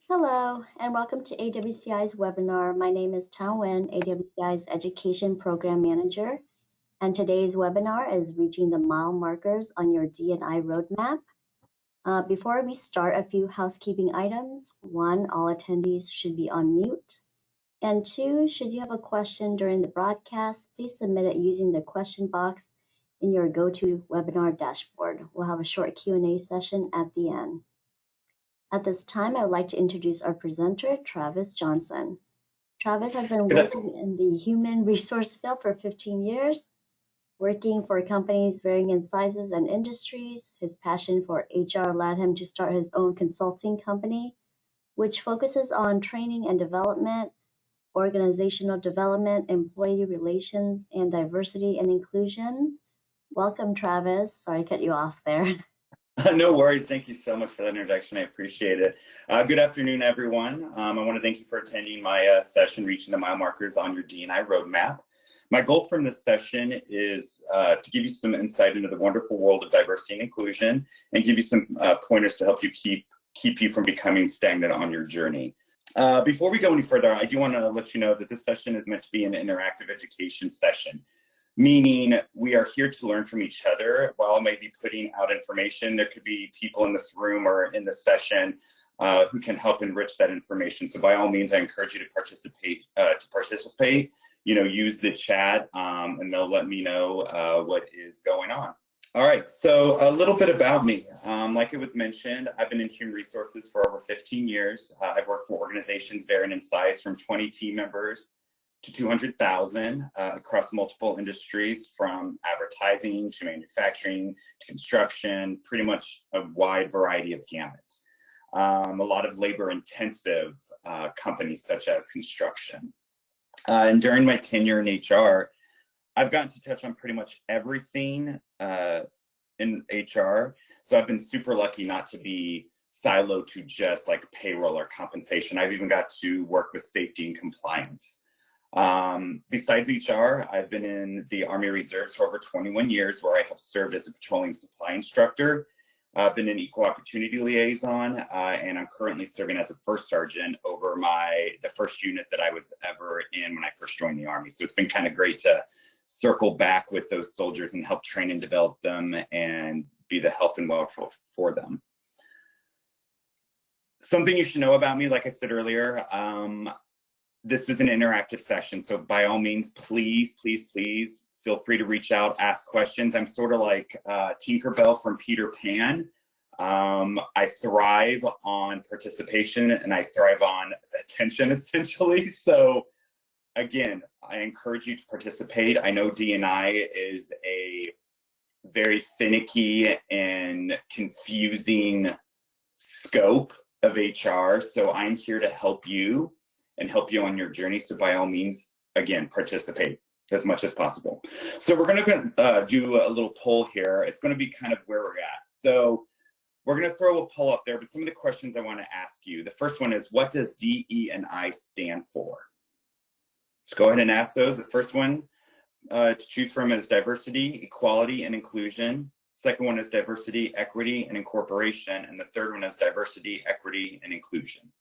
Hello, and welcome to AWCI's webinar. My name is Tao Nguyen, AWCI's Education Program Manager, and today's webinar is Reaching the Mile Markers on Your D&I Roadmap. Before we start, a few housekeeping items. One, all attendees should be on mute. And two, should you have a question during the broadcast, please submit it using the question box in your GoToWebinar dashboard. We'll have a short Q&A session at the end. At this time, I would like to introduce our presenter, Travis Johnson. Travis has been working in the human resource field for 15 years, working for companies varying in sizes and industries. His passion for HR led him to start his own consulting company, which focuses on training and development, organizational development, employee relations, and diversity and inclusion. Welcome, Travis. Sorry to cut you off there. No worries. Thank you so much for that introduction. I appreciate it. Good afternoon, everyone. I want to thank you for attending my session, Reaching the Mile Markers on Your D&I Roadmap. My goal from this session is to give you some insight into the wonderful world of diversity and inclusion and give you some pointers to help you keep you from becoming stagnant on your journey. Before we go any further, I do want to let you know that this session is meant to be an interactive education session. Meaning we are here to learn from each other while maybe putting out information. There could be people in this room or in this session who can help enrich that information. So by all means, I encourage you to participate. Use the chat and they'll let me know what is going on. All right, so a little bit about me. Like it was mentioned, I've been in human resources for over 15 years. I've worked for organizations varying in size from 20 team members to 200,000 across multiple industries, from advertising to manufacturing to construction, pretty much a wide variety of gamuts. A lot of labor-intensive companies such as construction. And during my tenure in HR, I've gotten to touch on pretty much everything in HR. So I've been super lucky not to be siloed to just like payroll or compensation. I've even got to work with safety and compliance. Besides HR, I've been in the Army Reserves for over 21 years, where I have served as a petroleum supply instructor. I've been an equal opportunity liaison, and I'm currently serving as a first sergeant over the first unit that I was ever in when I first joined the Army. So it's been kind of great to circle back with those soldiers and help train and develop them and be the health and welfare for them. Something you should know about me, like I said earlier, this is an interactive session, so by all means, please feel free to reach out, ask questions. I'm sort of like Tinkerbell from Peter Pan. I thrive on participation and I thrive on attention, essentially. So again, I encourage you to participate. I know D&I is a very finicky and confusing scope of HR, so I'm here to help you and help you on your journey. So by all means, again, participate as much as possible. So we're gonna do a little poll here. It's gonna be kind of where we're at. So we're gonna throw a poll up there, but some of the questions I wanna ask you. The first one is, what does DE&I stand for? Let's go ahead and ask those. The first one to choose from is diversity, equality, and inclusion. Second one is diversity, equity, and incorporation. And the third one is diversity, equity, and inclusion.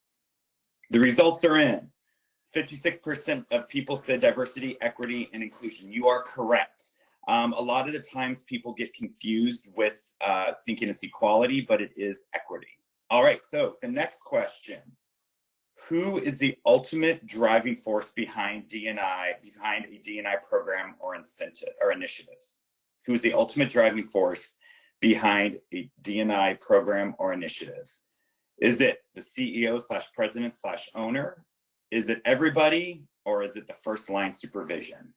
The results are in. 56% of people said diversity, equity, and inclusion. You are correct. A lot of the times people get confused with thinking it's equality, but it is equity. All right, so the next question. Who is the ultimate driving force behind D&I, behind a D&I program or initiatives? Who is the ultimate driving force behind a D&I program or initiatives? Is it the CEO/president/owner? Is it everybody, or is it the first line supervision?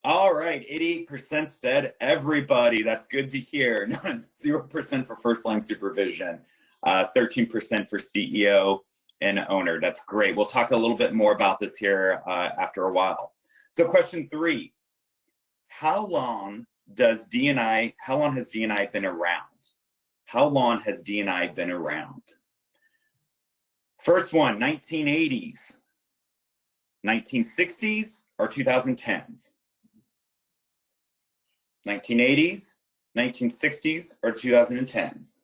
All right, 88% said everybody. That's good to hear. 0% for first line supervision, 13% for CEO and owner. That's great. We'll talk a little bit more about this here after a while. So question 3, how long has D&I been around? How long has D&I been around? First one, 1980s, 1960s, or 2010s? 1980s, 1960s, or 2010s?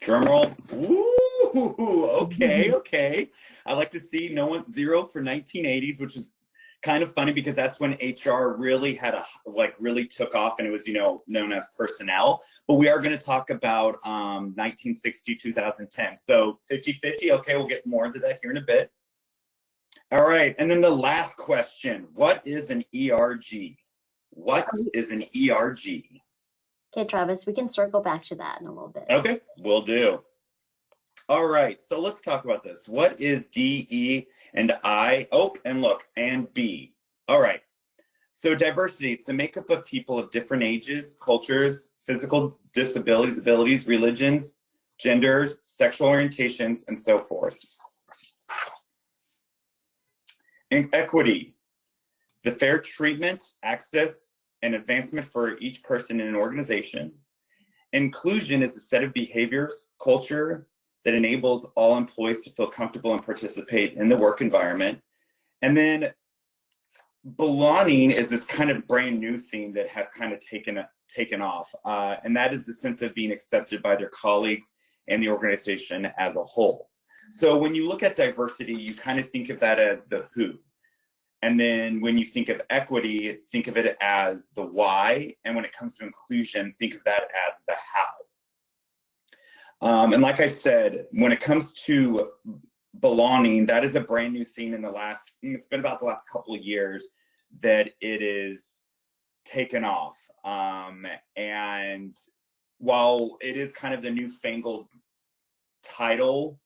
Drum roll. Woo! Ooh, okay, okay. I like to see no one zero for 1980s, which is kind of funny because that's when HR really had really took off, and it was, known as personnel. But we are going to talk about 1960, 2010. So 50-50. Okay, we'll get more into that here in a bit. All right, and then the last question: what is an ERG? What is an ERG? Okay, Travis, we can circle back to that in a little bit. Okay, will do. All right, so let's talk about this. What is D, E, and I? Oh, and look, and B. All right, so diversity, it's the makeup of people of different ages, cultures, physical disabilities, abilities, religions, genders, sexual orientations, and so forth. And equity, the fair treatment, access, and advancement for each person in an organization. Inclusion is a set of behaviors, culture, that enables all employees to feel comfortable and participate in the work environment. And then belonging is this kind of brand new theme that has kind of taken off. And that is the sense of being accepted by their colleagues and the organization as a whole. So when you look at diversity, you kind of think of that as the who. And then when you think of equity, think of it as the why. And when it comes to inclusion, think of that as the how. And like I said, when it comes to belonging, that is a brand new thing it's been about the last couple of years that it is taken off. And while it is kind of the newfangled title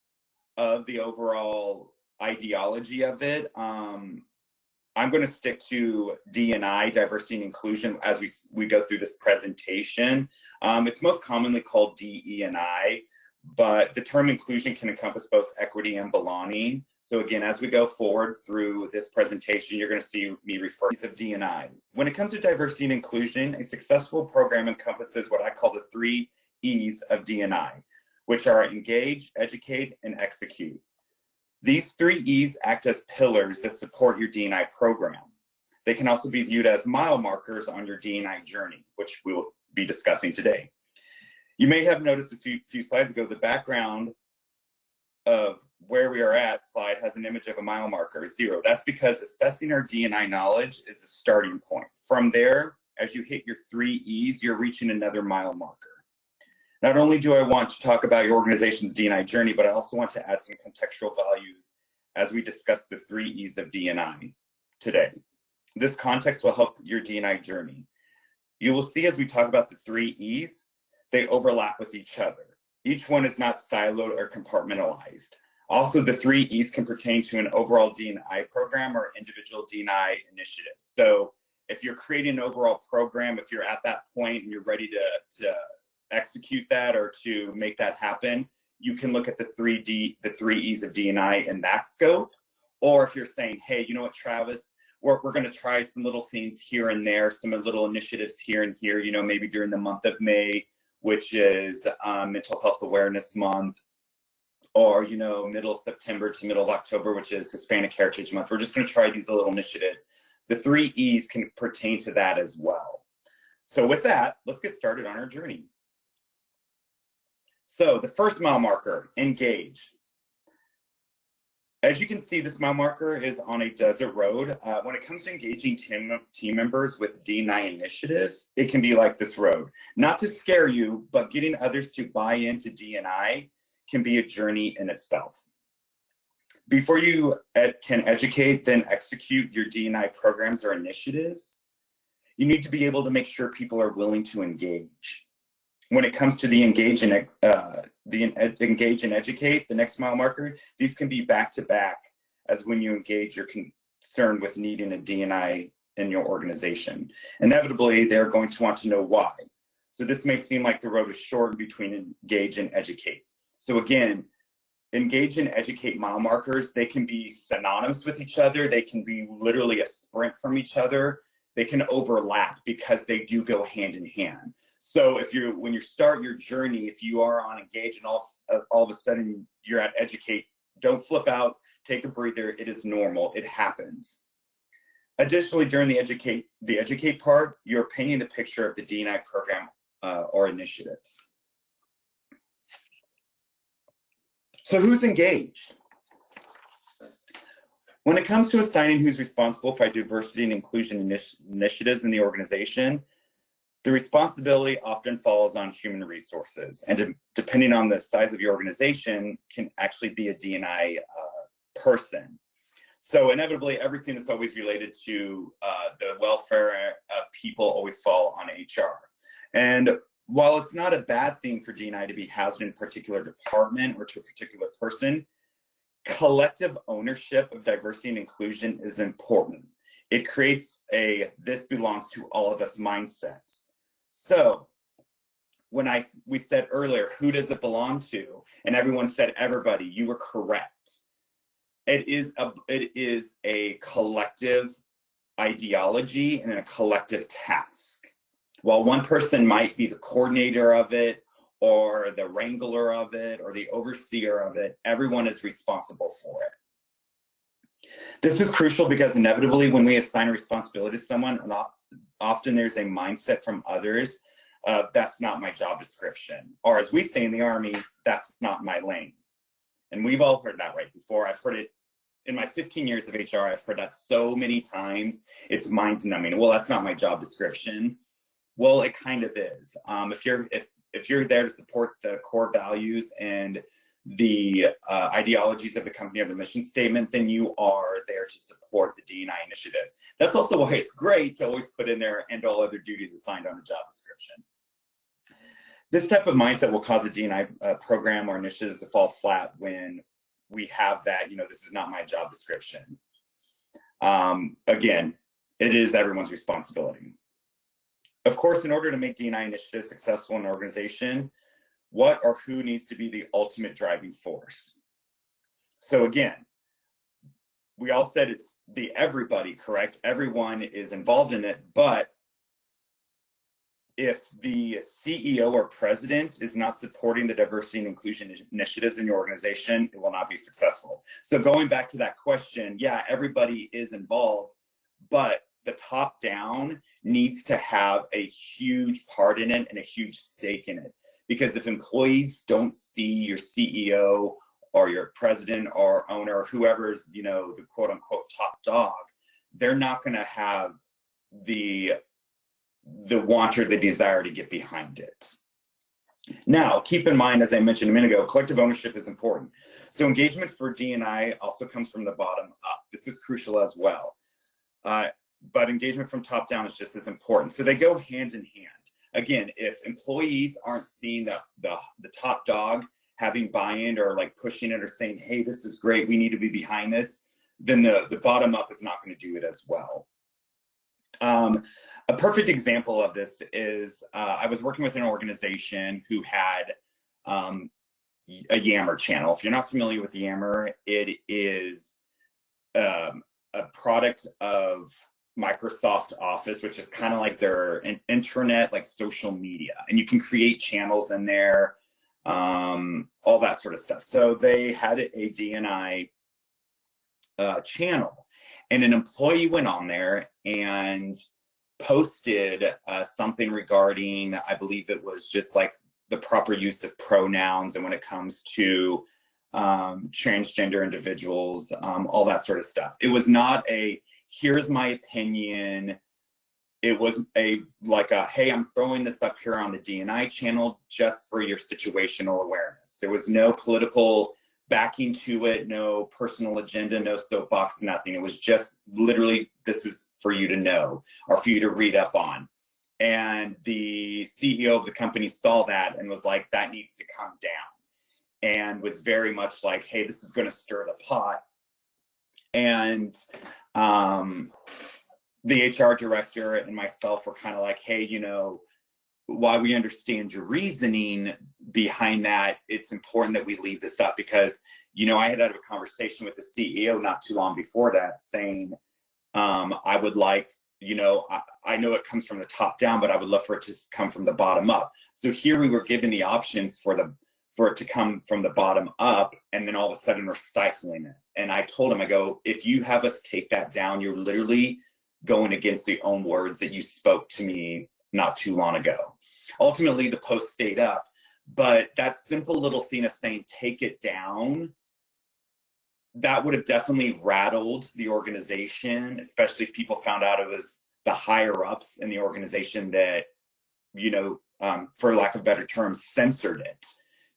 of the overall ideology of it, I'm going to stick to D&I, diversity and inclusion, as we go through this presentation. It's most commonly called DE&I, but the term inclusion can encompass both equity and belonging. So again, as we go forward through this presentation, you're going to see me refer to D&I. When it comes to diversity and inclusion, a successful program encompasses what I call the 3 E's of D&I, which are engage, educate, and execute. These 3 E's act as pillars that support your D&I program. They can also be viewed as mile markers on your D&I journey, which we will be discussing today. You may have noticed a few slides ago, the background of where we are at slide has an image of a mile marker, 0. That's because assessing our D&I knowledge is a starting point. From there, as you hit your 3 E's, you're reaching another mile marker. Not only do I want to talk about your organization's D&I journey, but I also want to add some contextual values as we discuss the 3 E's of D&I today. This context will help your D&I journey. You will see as we talk about the 3 E's, they overlap with each other. Each one is not siloed or compartmentalized. Also, the 3 E's can pertain to an overall D&I program or individual D&I initiatives. So if you're creating an overall program, if you're at that point and you're ready to execute that or to make that happen, you can look at the 3 E's of D&I in that scope. Or if you're saying, hey, you know what, Travis, we're going to try some little things here and there, some little initiatives here and here, maybe during the month of May, which is Mental Health Awareness Month, or, middle of September to middle of October, which is Hispanic Heritage Month. We're just going to try these little initiatives. The 3 E's can pertain to that as well. So with that, let's get started on our journey. So the first mile marker, engage. As you can see, this mile marker is on a desert road. When it comes to engaging team members with D&I initiatives, it can be like this road. Not to scare you, but getting others to buy into D&I can be a journey in itself. Before you can educate, then execute your D&I programs or initiatives, you need to be able to make sure people are willing to engage. When it comes to the engage and educate, the next mile marker, these can be back to back, as when you engage, you're concerned with needing a D&I in your organization. Inevitably, they're going to want to know why. So this may seem like the road is short between engage and educate. So again, engage and educate mile markers, they can be synonymous with each other. They can be literally a sprint from each other. They can overlap because they do go hand in hand. So when you start your journey, if you are on engage and all of a sudden you're at educate, don't flip out, take a breather. It is normal. It happens. Additionally, during the educate part, you're painting the picture of the D&I program or initiatives. So who's engaged? When it comes to assigning who's responsible for diversity and inclusion initiatives in the organization, the responsibility often falls on human resources, and depending on the size of your organization, can actually be a D&I person. So inevitably, everything that's always related to the welfare of people always fall on HR. And while it's not a bad thing for D&I to be housed in a particular department or to a particular person, collective ownership of diversity and inclusion is important. It creates a "this belongs to all of us" mindset. So when we said earlier, who does it belong to? And everyone said everybody, you were correct. It is a collective ideology and a collective task. While one person might be the coordinator of it, or the wrangler of it, or the overseer of it, everyone is responsible for it. This is crucial because inevitably when we assign a responsibility to someone, often there's a mindset from others, that's not my job description. Or as we say in the Army, that's not my lane. And we've all heard that right before. I've heard it in my 15 years of HR, I've heard that so many times, it's mind numbing. Well, that's not my job description. Well, it kind of is. If you're there to support the core values and the ideologies of the company or the mission statement, then you are there to support the D&I initiatives. That's also why it's great to always put in there "and all other duties assigned on a job description." This type of mindset will cause a D&I program or initiatives to fall flat when we have that, this is not my job description. Again, it is everyone's responsibility. Of course, in order to make D&I initiatives successful in an organization, what or who needs to be the ultimate driving force? So again, we all said it's the everybody, correct? Everyone is involved in it, but if the CEO or president is not supporting the diversity and inclusion initiatives in your organization, it will not be successful. So going back to that question, yeah, everybody is involved, but the top down needs to have a huge part in it and a huge stake in it. Because if employees don't see your CEO or your president or owner or whoever's, the quote unquote top dog, they're not going to have the want or the desire to get behind it. Now, keep in mind, as I mentioned a minute ago, collective ownership is important. So engagement for D&I also comes from the bottom up. This is crucial as well. But engagement from top down is just as important. So they go hand in hand. Again, if employees aren't seeing the top dog having buy-in or like pushing it or saying, hey, this is great, we need to be behind this, then the bottom up is not going to do it as well. A perfect example of this is I was working with an organization who had a Yammer channel. If you're not familiar with Yammer, it is a product of Microsoft Office, which is kind of like their intranet, like social media, and you can create channels in there, all that sort of stuff. So they had a D&I channel, and an employee went on there and posted something regarding, I believe it was just like the proper use of pronouns, and when it comes to transgender individuals, all that sort of stuff. It was not a "here's my opinion." It was like a "hey, I'm throwing this up here on the D&I channel just for your situational awareness." There was no political backing to it, no personal agenda, no soapbox, nothing. It was just literally, this is for you to know or for you to read up on. And the CEO of the company saw that and was like, that needs to come down, and was very much like, hey, this is going to stir the pot. And the HR director and myself were kind of like, hey, while we understand your reasoning behind that, it's important that we leave this up because, I had a conversation with the CEO not too long before that saying, I would like, I know it comes from the top down, but I would love for it to come from the bottom up. So here we were given the options for it to come from the bottom up, and then all of a sudden we're stifling it. And I told him, I go, if you have us take that down, you're literally going against the own words that you spoke to me not too long ago. Ultimately, the post stayed up, But that simple little thing of saying, take it down, that would have definitely rattled the organization, especially if people found out it was the higher ups in the organization that, for lack of better terms, censored it.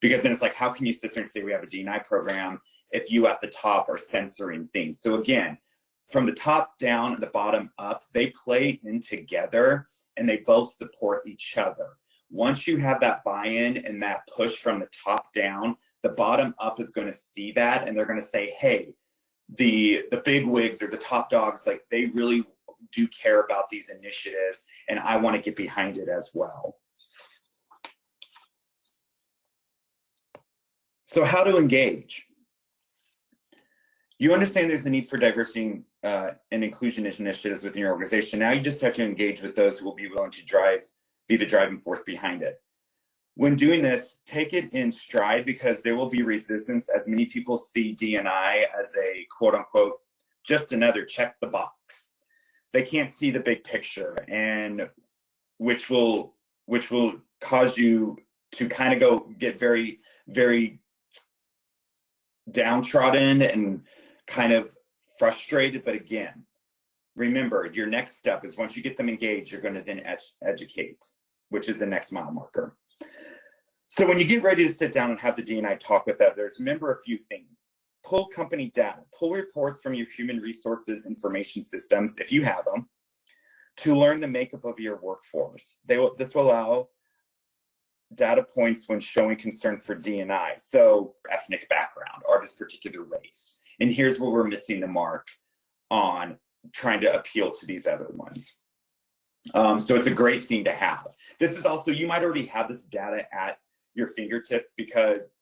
Because then it's like, how can you sit there and say we have a D&I program if you at the top are censoring things? So again, from the top down and the bottom up, they play in together and they both support each other. Once you have that buy-in and that push from the top down, the bottom up is going to see that and they're going to say, hey, the big wigs or the top dogs, like they really do care about these initiatives and I want to get behind it as well. So how to engage? You understand there's a need for diversity and inclusion initiatives within your organization. Now you just have to engage with those who will be willing to be the driving force behind it. When doing this, take it in stride because there will be resistance as many people see D&I as a quote unquote, just another check the box. They can't see the big picture, and which will cause you to kind of get very, very downtrodden and kind of frustrated. But again, remember, your next step is once you get them engaged, you're going to then educate, which is the next mile marker. So when you get ready to sit down and have the D&I talk with others, remember a few things. Pull company data, pull reports from your human resources information systems, if you have them, to learn the makeup of your workforce. This will allow data points when showing concern for D&I. So ethnic background or this particular race. And here's where we're missing the mark on trying to appeal to these other ones. So it's a great thing to have. This is also, you might already have this data at your fingertips because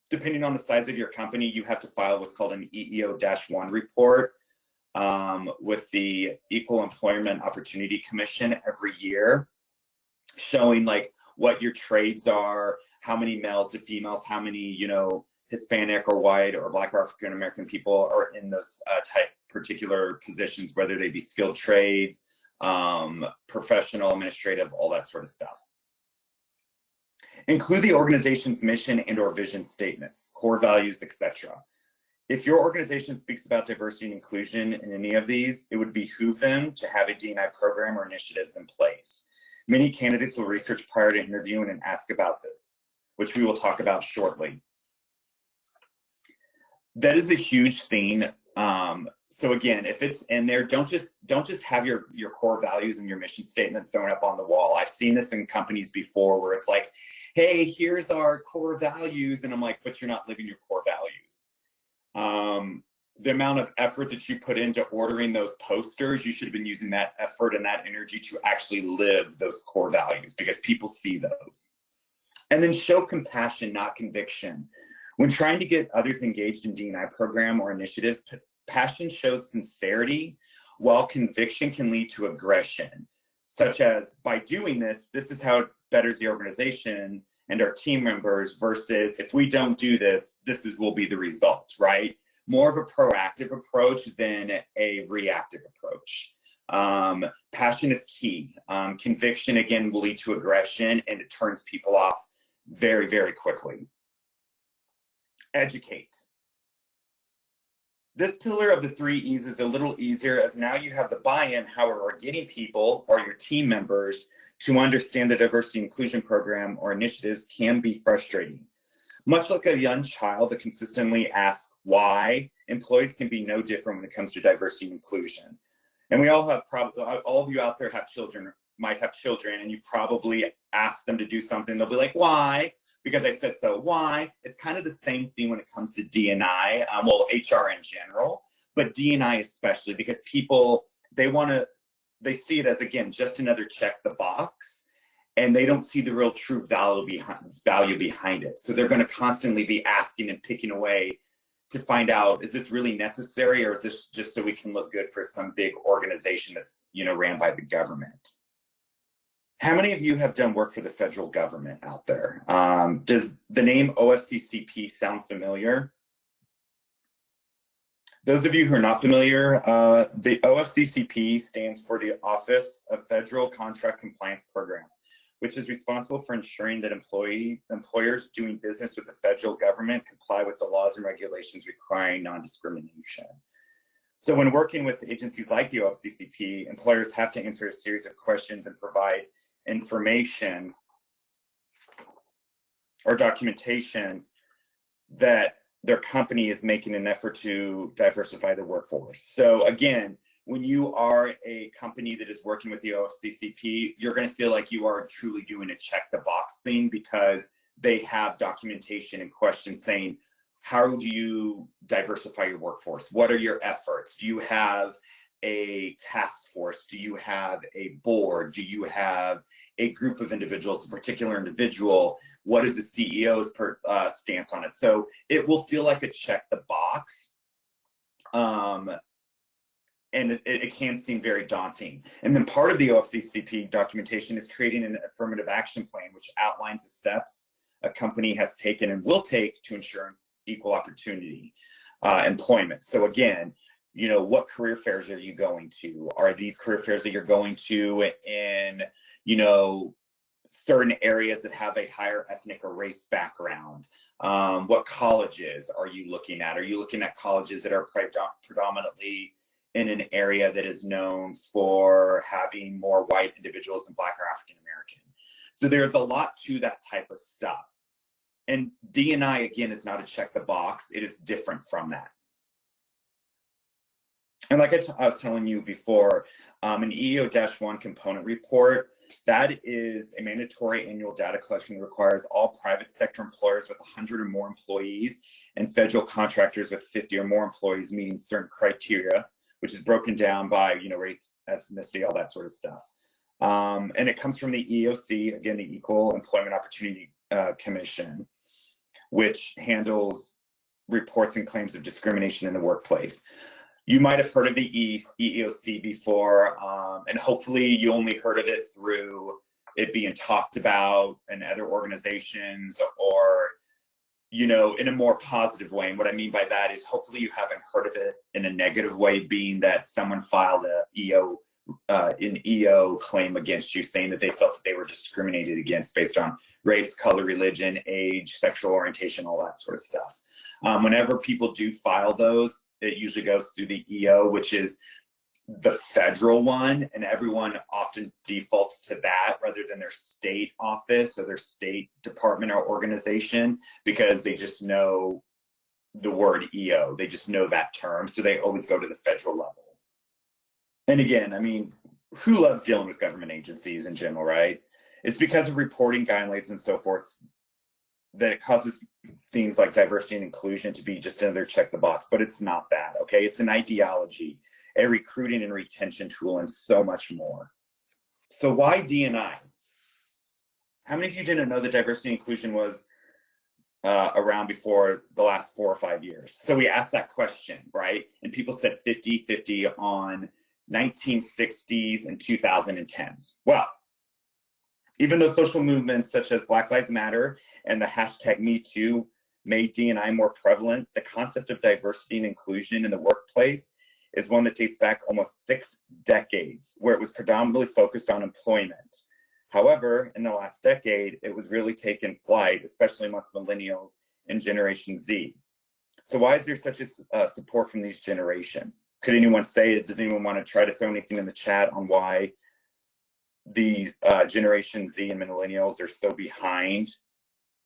depending on the size of your company, you have to file what's called an EEO-1 report with the Equal Employment Opportunity Commission every year, showing like what your trades are, how many males to females, how many, Hispanic or white or Black or African American people are in those particular positions, whether they be skilled trades, professional, administrative, all that sort of stuff. Include the organization's mission and or vision statements, core values, etc. If your organization speaks about diversity and inclusion in any of these, it would behoove them to have a D&I program or initiatives in place. Many candidates will research prior to interviewing and ask about this, which we will talk about shortly. That is a huge thing. So again, if it's in there, don't just have your core values and your mission statement thrown up on the wall. I've seen this in companies before where it's like, hey, here's our core values. And I'm like, but you're not living your core values. The amount of effort that you put into ordering those posters, you should have been using that effort and that energy to actually live those core values because people see those. And then show compassion, not conviction. When trying to get others engaged in D&I program or initiatives, passion shows sincerity, while conviction can lead to aggression, such as by doing this is how it betters the organization and our team members versus if we don't do this, will be the result, right? More of a proactive approach than a reactive approach. Passion is key. Conviction, again, will lead to aggression and it turns people off very, very quickly. Educate. This pillar of the 3 E's is a little easier as now you have the buy-in. However, getting people or your team members to understand the diversity inclusion program or initiatives can be frustrating. Much like a young child that consistently asks why, employees can be no different when it comes to diversity and inclusion. And we all have all of you out there might have children, and you've probably asked them to do something. They'll be like, why? Because I said so. Why? It's kind of the same thing when it comes to D&I, well, HR in general, but D&I especially, because people, they see it as, again, just another check the box, and they don't see the real true value behind it. So they're going to constantly be asking and picking away to find out, is this really necessary, or is this just so we can look good for some big organization that's, ran by the government? How many of you have done work for the federal government out there? Does the name OFCCP sound familiar? Those of you who are not familiar, the OFCCP stands for the Office of Federal Contract Compliance Program, which is responsible for ensuring that employers doing business with the federal government comply with the laws and regulations requiring non-discrimination. So when working with agencies like the OFCCP, employers have to answer a series of questions and provide information or documentation that their company is making an effort to diversify the workforce. So again, when you are a company that is working with the OFCCP, you're going to feel like you are truly doing a check the box thing, because they have documentation and questions saying, how do you diversify your workforce? What are your efforts? Do you have a task force? Do you have a board? Do you have a group of individuals, a particular individual? What is the CEO's stance on it? So it will feel like a check the box. And it can seem very daunting. And then part of the OFCCP documentation is creating an affirmative action plan, which outlines the steps a company has taken and will take to ensure equal opportunity employment. So again, you know, what career fairs are you going to? Are these career fairs that you're going to in, you know, certain areas that have a higher ethnic or race background? What colleges are you looking at? Are you looking at colleges that are predominantly in an area that is known for having more white individuals than Black or African American? So there's a lot to that type of stuff. And D&I, again, is not a check the box. It is different from that. And like I was telling you before, an EEO-1 component report, that is a mandatory annual data collection that requires all private sector employers with 100 or more employees and federal contractors with 50 or more employees meeting certain criteria, which is broken down by, you know, race, ethnicity, all that sort of stuff. And it comes from the EEOC, again, the Equal Employment Opportunity Commission, which handles reports and claims of discrimination in the workplace. You might have heard of the EEOC before, and hopefully you only heard of it through it being talked about in other organizations, or, you know, in a more positive way. And what I mean by that is hopefully you haven't heard of it in a negative way, being that someone filed an EO claim against you saying that they felt that they were discriminated against based on race, color, religion, age, sexual orientation, all that sort of stuff. Whenever people do file those, it usually goes through the EO, which is the federal one, and everyone often defaults to that rather than their state office or their state department or organization, because they just know the word EO. They just know that term, so they always go to the federal level. And again, I mean, who loves dealing with government agencies in general, right? It's because of reporting guidelines and so forth that it causes things like diversity and inclusion to be just another check the box, but it's not that, okay? It's an ideology, a recruiting and retention tool, and so much more. So why D&I? How many of you didn't know that diversity and inclusion was around before the last 4 or 5 years? So we asked that question, right? And people said 50-50 on 1960s and 2010s. Well, even though social movements such as Black Lives Matter and the hashtag #MeToo made D&I more prevalent, the concept of diversity and inclusion in the workplace is one that dates back almost 6 decades, where it was predominantly focused on employment. However, in the last decade, it was really taken flight, especially amongst millennials and Generation Z. So why is there such a support from these generations? Could anyone say it? Does anyone want to try to throw anything in the chat on why these Generation Z and millennials are so behind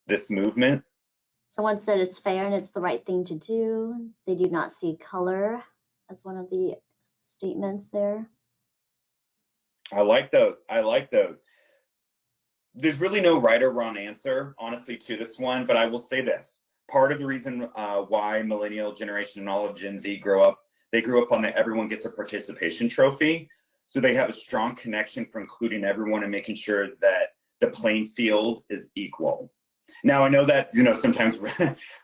this movement? Someone said it's fair and it's the right thing to do. They do not see color as one of the statements there. I like those. I like those. There's really no right or wrong answer, honestly, to this one, but I will say this. Part of the reason why millennial generation and all of Gen Z grew up on the everyone gets a participation trophy. So they have a strong connection for including everyone and making sure that the playing field is equal. Now, I know that, you know, sometimes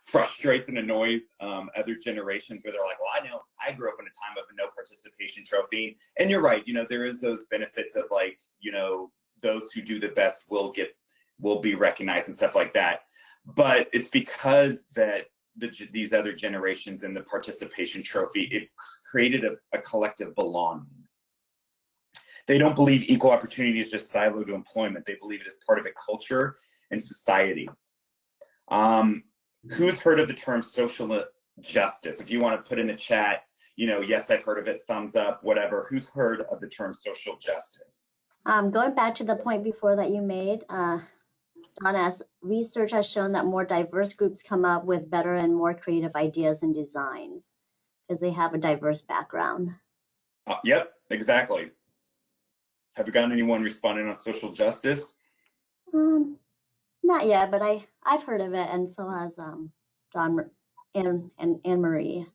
frustrates and annoys other generations where they're like, well, I know I grew up in a time of a no participation trophy. And you're right, you know, there is those benefits of, like, you know, those who do the best will be recognized and stuff like that. But it's because that these other generations in the participation trophy, it created a collective belonging. They don't believe equal opportunity is just siloed to employment. They believe it is part of a culture and society. Who's heard of the term social justice? If you want to put in a chat, yes, I've heard of it, thumbs up, whatever. Who's heard of the term social justice? Going back to the point before that you made, Donna, research has shown that more diverse groups come up with better and more creative ideas and designs because they have a diverse background. Yep, exactly. Have you gotten anyone responding on social justice? Not yet, but I've heard of it, and so has John and Anne Marie.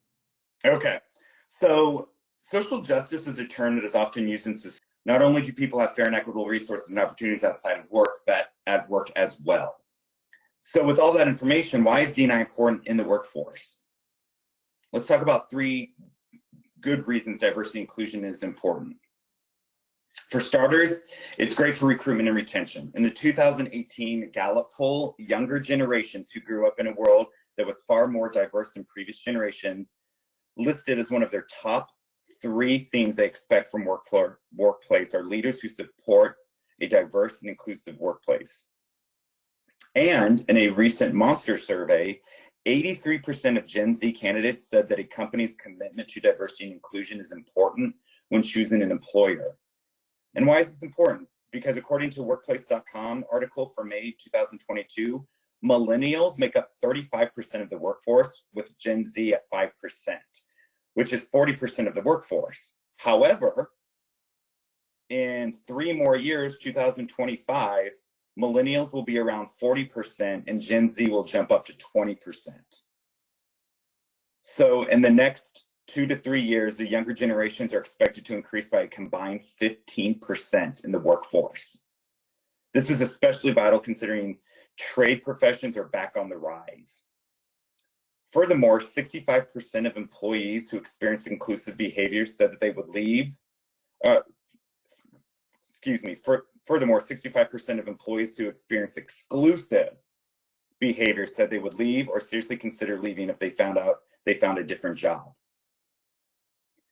Okay, so social justice is a term that is often used in society. Not only do people have fair and equitable resources and opportunities outside of work, but at work as well. So with all that information, why is D&I important in the workforce? Let's talk about 3 good reasons diversity and inclusion is important. For starters, it's great for recruitment and retention. In the 2018 Gallup poll, younger generations who grew up in a world that was far more diverse than previous generations listed as one of their top 3 things they expect from workplace are leaders who support a diverse and inclusive workplace. And in a recent Monster survey, 83% of Gen Z candidates said that a company's commitment to diversity and inclusion is important when choosing an employer. And why is this important? Because according to workplace.com article from May 2022, millennials make up 35% of the workforce, with Gen Z at 5%, which is 40% of the workforce. However, in 3 more years, 2025, millennials will be around 40% and Gen Z will jump up to 20%. So in the next 2 to 3 years, the younger generations are expected to increase by a combined 15% in the workforce. This is especially vital considering trade professions are back on the rise. Furthermore, 65% of employees who experience inclusive behaviors said that they would leave. Furthermore, 65% of employees who experience exclusive behavior said they would leave or seriously consider leaving if they found a different job.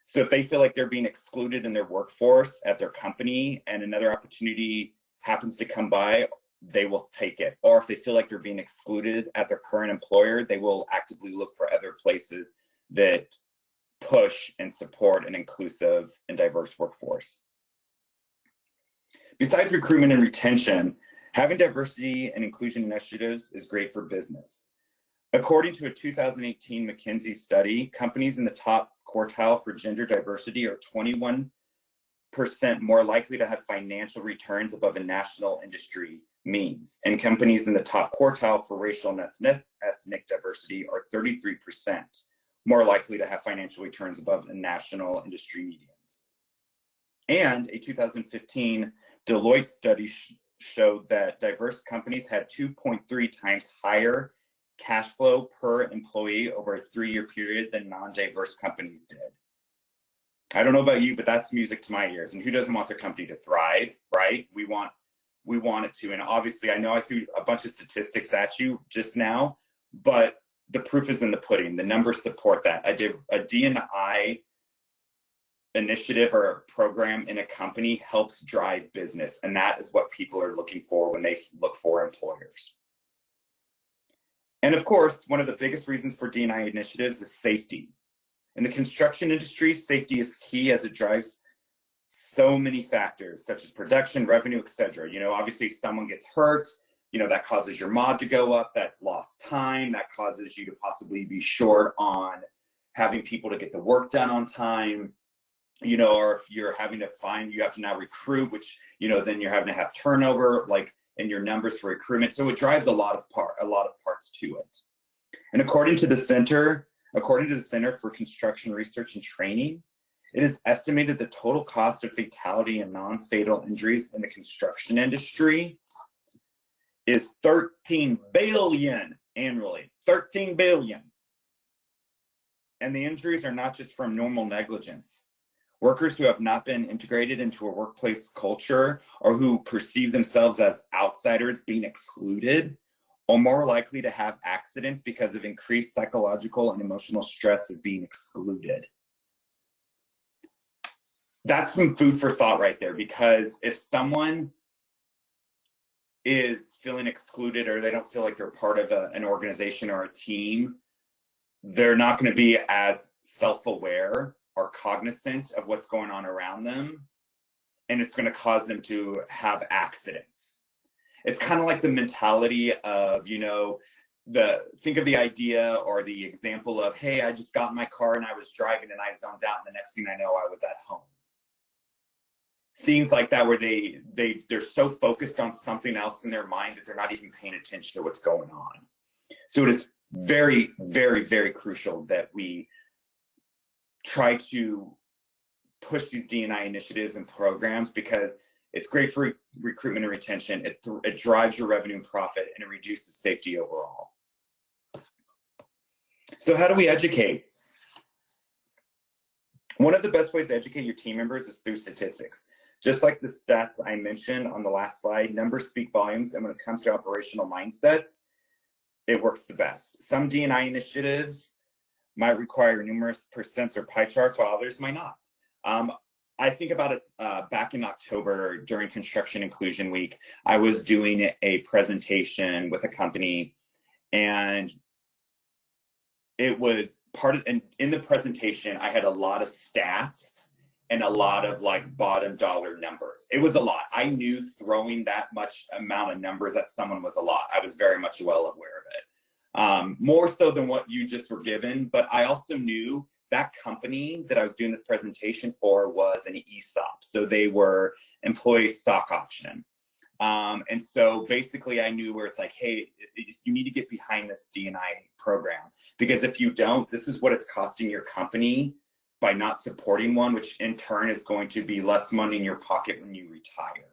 So if they feel like they're being excluded in their workforce at their company and another opportunity happens to come by, they will take it. Or if they feel like they're being excluded at their current employer, they will actively look for other places that push and support an inclusive and diverse workforce. Besides recruitment and retention, having diversity and inclusion initiatives is great for business. According to a 2018 McKinsey study, companies in the top quartile for gender diversity are 21% more likely to have financial returns above a national industry means. And companies in the top quartile for racial and ethnic diversity are 33% more likely to have financial returns above a national industry medians. And a 2015 Deloitte study showed that diverse companies had 2.3 times higher cash flow per employee over a 3-year period than non-diverse companies did. I don't know about you, but that's music to my ears. And who doesn't want their company to thrive, right? We want it to. And obviously, I know I threw a bunch of statistics at you just now, but the proof is in the pudding. The numbers support that. A D&I initiative or a program in a company helps drive business. And that is what people are looking for when they look for employers. And of course, one of the biggest reasons for D&I initiatives is safety. In the construction industry, safety is key as it drives so many factors such as production, revenue, etc. Obviously if someone gets hurt, that causes your mod to go up, that's lost time, that causes you to possibly be short on having people to get the work done on time, or if you're having to you have to now recruit, which, then you're having to have turnover, in your numbers for recruitment. So it drives a lot of parts to it. And according to the Center for Construction Research and Training, it is estimated the total cost of fatality and non-fatal injuries in the construction industry is $13 billion annually. $13 billion. And the injuries are not just from normal negligence. Workers who have not been integrated into a workplace culture or who perceive themselves as outsiders being excluded are more likely to have accidents because of increased psychological and emotional stress of being excluded. that's some food for thought right there, because if someone is feeling excluded or they don't feel like they're part of an organization or a team, they're not going to be as self-aware or cognizant of what's going on around them, and it's going to cause them to have accidents. It's kind of like the mentality of, think of the idea or the example of, hey, I just got in my car and I was driving and I zoned out, and the next thing I know, I was at home. Things like that, where they're so focused on something else in their mind that they're not even paying attention to what's going on. So it is very, very, very crucial that we try to push these D&I initiatives and programs, because it's great for recruitment and retention. It drives your revenue and profit, and it reduces safety overall. So how do we educate? One of the best ways to educate your team members is through statistics. Just like the stats I mentioned on the last slide, numbers speak volumes, and when it comes to operational mindsets, it works the best. Some D&I initiatives might require numerous percents or pie charts, while others might not. I think about it back in October during Construction Inclusion Week. I was doing a presentation with a company, and it was part of, and in the presentation, I had a lot of stats and a lot of like bottom dollar numbers. It was a lot. I knew throwing that much amount of numbers at someone was a lot. I was very much well aware of it. More so than what you just were given, but I also knew that company that I was doing this presentation for was an ESOP. So they were employee stock option. And so basically I knew where it's like, hey, you need to get behind this D&I program, because if you don't, this is what it's costing your company by not supporting one, which in turn is going to be less money in your pocket when you retire.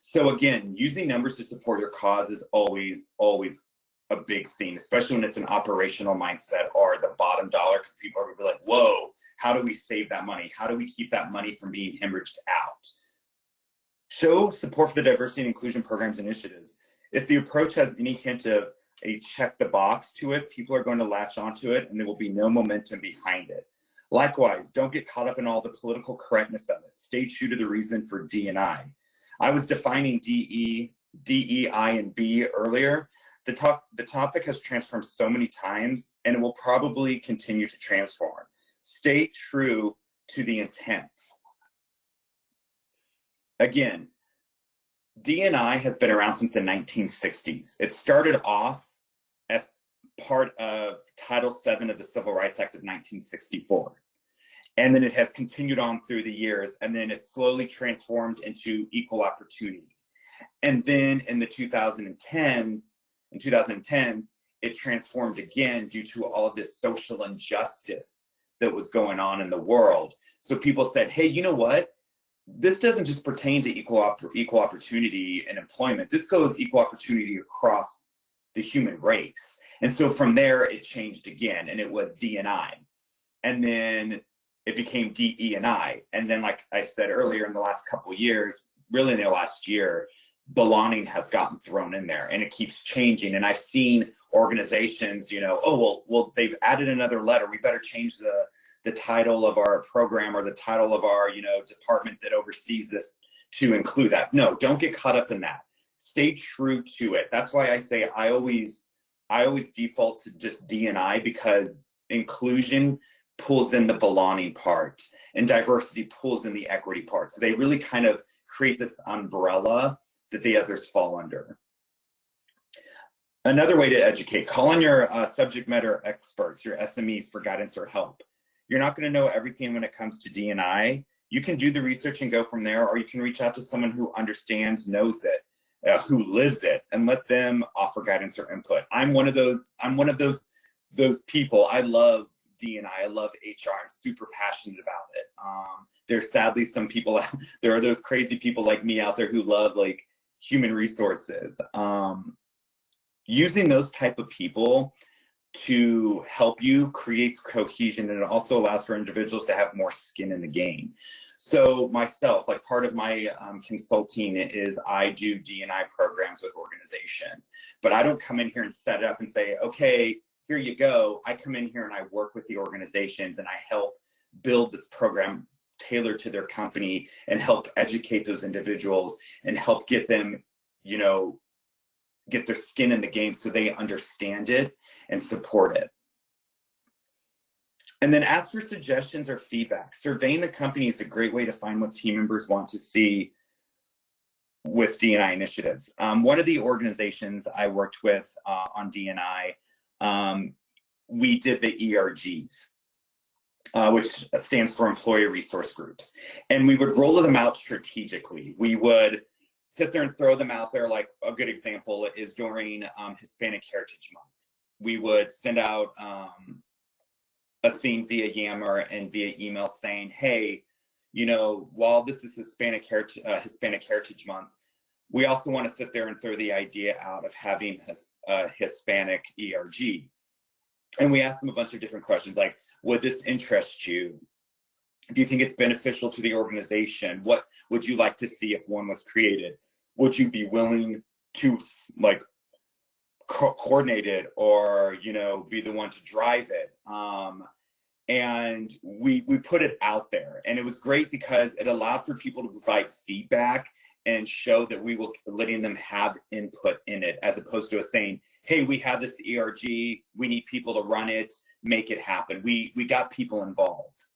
So again, using numbers to support your cause is always, always a big thing, especially when it's an operational mindset or the bottom dollar, because people are gonna be like, whoa, how do we save that money? How do we keep that money from being hemorrhaged out? Show support for the diversity and inclusion programs and initiatives. If the approach has any hint of a check the box to it, people are going to latch onto it, and there will be no momentum behind it. Likewise, don't get caught up in all the political correctness of it. Stay true to the reason for D&I. I was defining DE, DEI, and B earlier. The topic has transformed so many times, and it will probably continue to transform. Stay true to the intent. Again, D&I has been around since the 1960s. It started off as part of Title VII of the Civil Rights Act of 1964. And then it has continued on through the years, and then it slowly transformed into equal opportunity. And then in the 2010s, it transformed again due to all of this social injustice that was going on in the world. So people said, hey, you know what? This doesn't just pertain to equal opportunity in employment. This goes equal opportunity across the human race. And so from there, it changed again, and it was D&I. And then it became DE&I. And then, like I said earlier, in the last couple of years, really in the last year, belonging has gotten thrown in there, and it keeps changing. And I've seen organizations, oh, well, they've added another letter. We better change the title of our program or the title of our, department that oversees this to include that. No, don't get caught up in that. Stay true to it. That's why I say I always default to just D&I, because inclusion pulls in the belonging part and diversity pulls in the equity part. So they really kind of create this umbrella that the others fall under. Another way to educate, call on your subject matter experts, your SMEs, for guidance or help. You're not going to know everything when it comes to D&I. You can do the research and go from there, or you can reach out to someone who understands, knows it, who lives it, and let them offer guidance or input. I'm one of those people. I love D&I. I love HR. I'm super passionate about it. There's sadly some people, there are those crazy people like me out there who love like human resources. Using those type of people to help you creates cohesion, and it also allows for individuals to have more skin in the game. So myself, like part of my consulting is I do D&I programs with organizations, but I don't come in here and set it up and say, okay, here you go. I come in here and I work with the organizations and I help build this program tailored to their company and help educate those individuals and help get them, you know, get their skin in the game so they understand it and support it. And then ask for suggestions or feedback. Surveying the company is a great way to find what team members want to see with D&I initiatives. One of the organizations I worked with on D&I, we did the ERGs, which stands for Employee Resource Groups. And we would roll them out strategically. We would sit there and throw them out there. Like a good example is during Hispanic Heritage Month. We would send out a theme via Yammer and via email saying, hey, you know, while this is Hispanic Heritage Month, we also want to sit there and throw the idea out of having a Hispanic ERG. And we asked them a bunch of different questions like, would this interest you? Do you think it's beneficial to the organization? What would you like to see if one was created? Would you be willing to like coordinate it or, you know, be the one to drive it? And we put it out there, and it was great because it allowed for people to provide feedback and show that we were letting them have input in it, as opposed to us saying, hey, we have this ERG, we need people to run it, make it happen. We got people involved.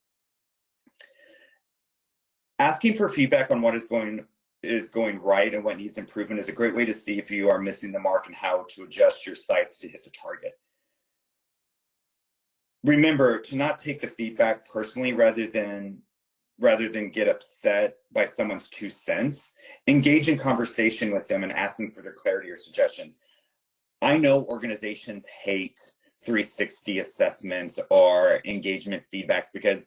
Asking for feedback on what is going right and what needs improvement is a great way to see if you are missing the mark and how to adjust your sites to hit the target. Remember to not take the feedback personally rather than get upset by someone's 2 cents. Engage in conversation with them and ask them for their clarity or suggestions. I know organizations hate 360 assessments or engagement feedbacks because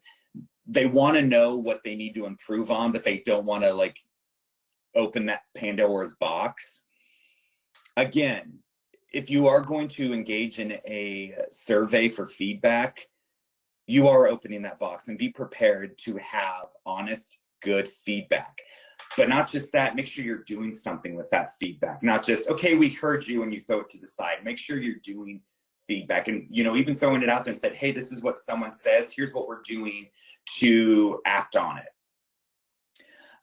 they want to know what they need to improve on, but they don't want to like open that Pandora's box. Again, if you are going to engage in a survey for feedback, you are opening that box, and be prepared to have honest, good feedback. But not just that, make sure you're doing something with that feedback. Not just, okay, we heard you and you throw it to the side. Make sure you're doing feedback and, you know, even throwing it out there and said, hey, this is what someone says. Here's what we're doing to act on it.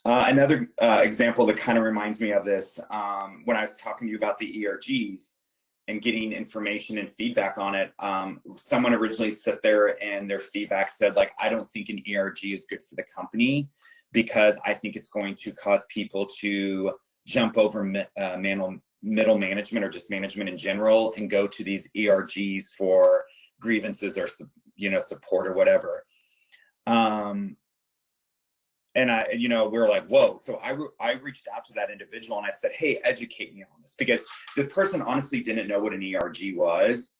Another example that kind of reminds me of this, when I was talking to you about the ERGs and getting information and feedback on it, someone originally sat there and their feedback said, like, I don't think an ERG is good for the company because I think it's going to cause people to jump over middle management or just management in general and go to these ERGs for grievances or, you know, support or whatever. And we were like, whoa. So I reached out to that individual and I said, hey, educate me on this, because the person honestly didn't know what an ERG was.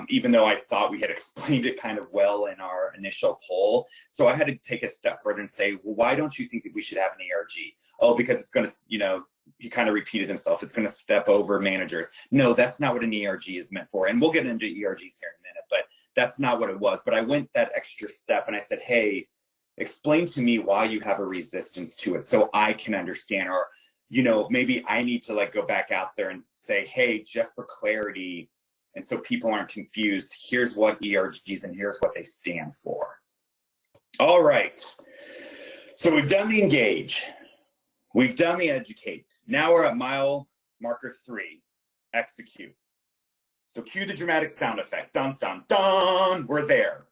Even though I thought we had explained it kind of well in our initial poll. So I had to take a step further and say, well, why don't you think that we should have an ERG? Oh, because it's going to, you know, he kind of repeated himself. It's going to step over managers. No, that's not what an ERG is meant for. And we'll get into ERGs here in a minute, but that's not what it was. But I went that extra step and I said, hey, explain to me why you have a resistance to it so I can understand. Or, you know, maybe I need to like go back out there and say, hey, just for clarity, and so people aren't confused, here's what ERGs and here's what they stand for. All right. So we've done the engage. We've done the educate. Now we're at mile marker 3, execute. So cue the dramatic sound effect. Dun, dun, dun. We're there.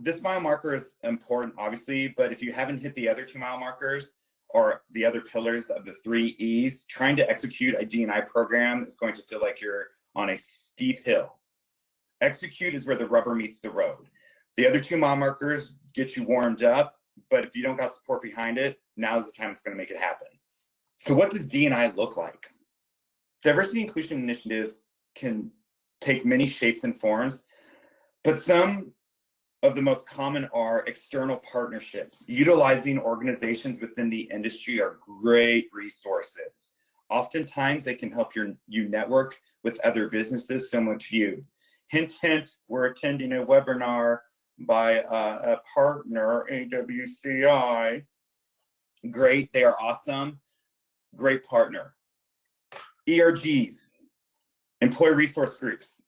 This mile marker is important, obviously, but if you haven't hit the other 2 mile markers or the other pillars of the 3 E's, trying to execute a D&I program is going to feel like you're on a steep hill. Execute is where the rubber meets the road. The other 2 mile markers get you warmed up, but if you don't got support behind it, now is the time it's going to make it happen. So what does D&I look like? Diversity and inclusion initiatives can take many shapes and forms, but some of the most common are external partnerships. Utilizing organizations within the industry are great resources. Oftentimes, they can help you network with other businesses similar to you. Hint, hint, we're attending a webinar by a partner, AWCI. Great, they are awesome. Great partner. ERGs, employee resource groups.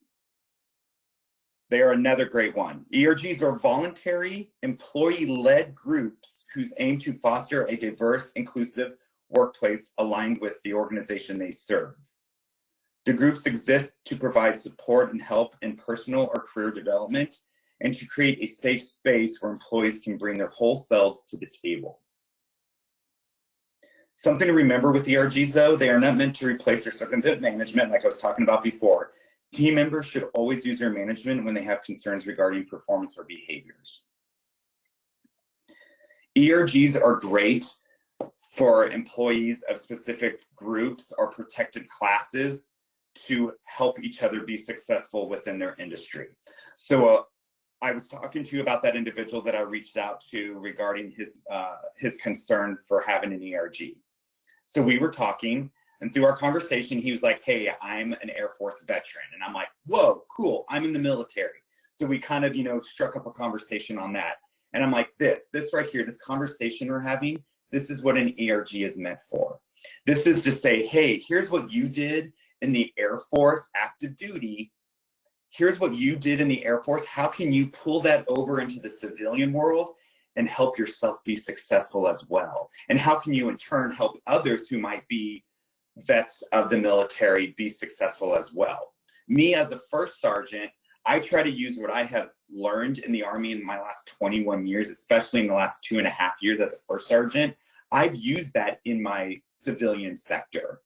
They are another great one. ERGs are voluntary, employee-led groups whose aim to foster a diverse, inclusive workplace aligned with the organization they serve. The groups exist to provide support and help in personal or career development and to create a safe space where employees can bring their whole selves to the table. Something to remember with ERGs, though, they are not meant to replace their circumventive management like I was talking about before. Team members should always use their management when they have concerns regarding performance or behaviors. ERGs are great for employees of specific groups or protected classes to help each other be successful within their industry. So I was talking to you about that individual that I reached out to regarding his concern for having an ERG. So we were talking, and through our conversation, he was like, hey, I'm an Air Force veteran. And I'm like, whoa, cool, I'm in the military. So we kind of, struck up a conversation on that. And I'm like, this right here, this conversation we're having, this is what an ERG is meant for. This is to say, hey, here's what you did in the Air Force active duty. Here's what you did in the Air Force. How can you pull that over into the civilian world and help yourself be successful as well? And how can you in turn help others who might be vets of the military be successful as well? Me as a first sergeant, I try to use what I have learned in the Army in my last 21 years, especially in the last 2.5 years as a first sergeant. I've used that in my civilian sector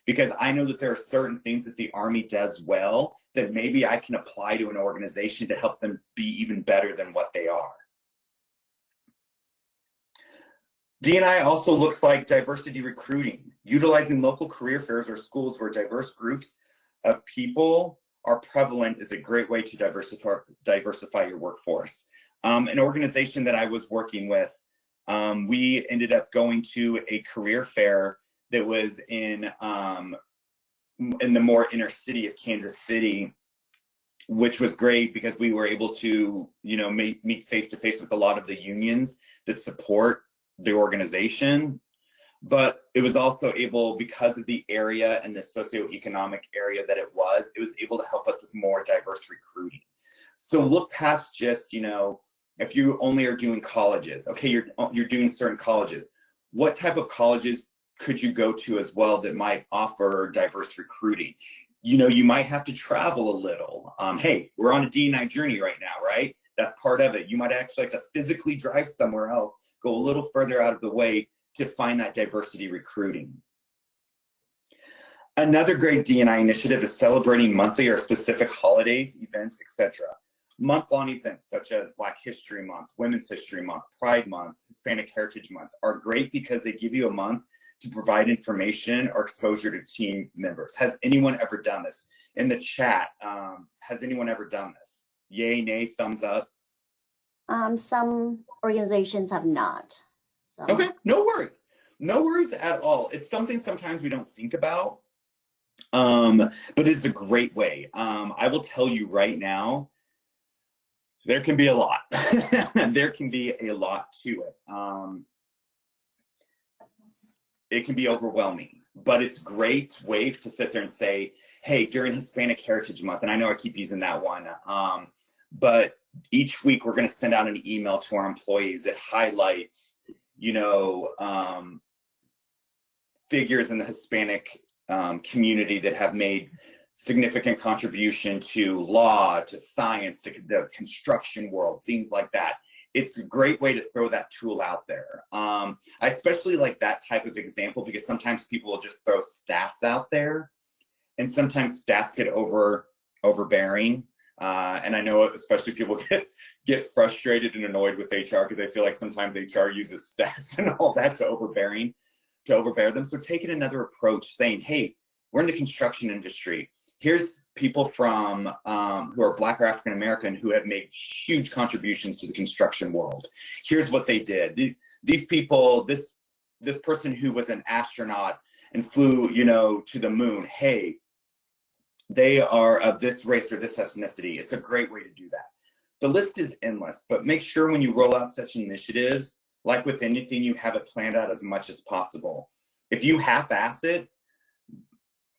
because I know that there are certain things that the Army does well that maybe I can apply to an organization to help them be even better than what they are. D&I also looks like diversity recruiting, utilizing local career fairs or schools where diverse groups of people are prevalent is a great way to diversify your workforce. An organization that I was working with, we ended up going to a career fair that was in the more inner city of Kansas City, which was great because we were able to, meet face to face with a lot of the unions that support the organization. But it was also able, because of the area and the socioeconomic area that it was able to help us with more diverse recruiting. So look past just, if you only are doing colleges, okay, you're doing certain colleges. What type of colleges could you go to as well that might offer diverse recruiting? You might have to travel a little. Hey, we're on a D&I journey right now, right? That's part of it. You might actually have to physically drive somewhere else, go a little further out of the way to find that diversity recruiting. Another great D&I initiative is celebrating monthly or specific holidays, events, etc. Month-long events such as Black History Month, Women's History Month, Pride Month, Hispanic Heritage Month are great because they give you a month to provide information or exposure to team members. Has anyone ever done this? In the chat, has anyone ever done this? Yay, nay, thumbs up? Some organizations have not. So. Okay, no worries. No worries at all. It's something sometimes we don't think about, but it's a great way. I will tell you right now, there can be a lot. There can be a lot to it. It can be overwhelming, but it's a great way to sit there and say, hey, during Hispanic Heritage Month, and I know I keep using that one, but each week we're going to send out an email to our employees that highlights, figures in the Hispanic community that have made significant contribution to law, to science, to the construction world, things like that. It's a great way to throw that tool out there. I especially like that type of example because sometimes people will just throw stats out there, and sometimes stats get overbearing. And I know especially people get frustrated and annoyed with HR because they feel like sometimes HR uses stats and all that to overbear them. So taking another approach, saying, hey, we're in the construction industry. Here's people from who are Black or African American who have made huge contributions to the construction world. Here's what they did. These people, this person who was an astronaut and flew, to the moon. Hey, they are of this race or this ethnicity. It's a great way to do that. The list is endless, but make sure when you roll out such initiatives, like with anything, you have it planned out as much as possible. If you half-ass it,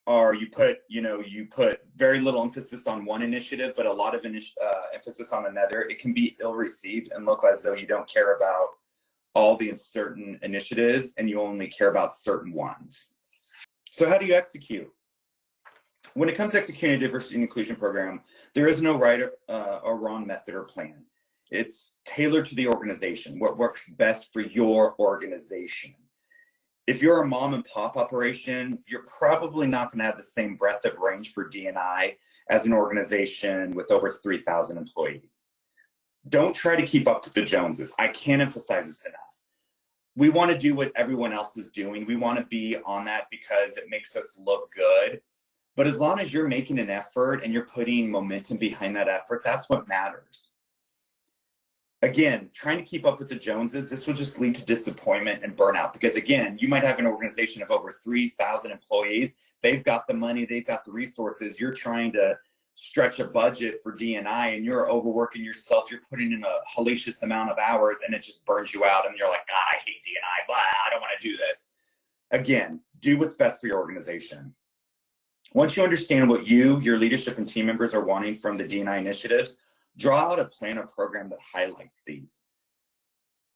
are you put very little emphasis on one initiative, but a lot of emphasis on another. It can be ill received and look as though you don't care about all the certain initiatives and you only care about certain ones. So how do you execute? When it comes to executing a diversity and inclusion program, there is no right or wrong method or plan. It's tailored to the organization, what works best for your organization. If you're a mom and pop operation, you're probably not going to have the same breadth of range for D&I as an organization with over 3,000 employees. Don't try to keep up with the Joneses. I can't emphasize this enough. We want to do what everyone else is doing. We want to be on that because it makes us look good. But as long as you're making an effort and you're putting momentum behind that effort, that's what matters. Again, trying to keep up with the Joneses, this will just lead to disappointment and burnout because, again, you might have an organization of over 3,000 employees. They've got the money, they've got the resources. You're trying to stretch a budget for D&I and you're overworking yourself. You're putting in a hellacious amount of hours and it just burns you out and you're like, God, I hate D&I, blah, I don't want to do this. Again, do what's best for your organization. Once you understand what you, your leadership, and team members are wanting from the D&I initiatives, draw out a plan or program that highlights these.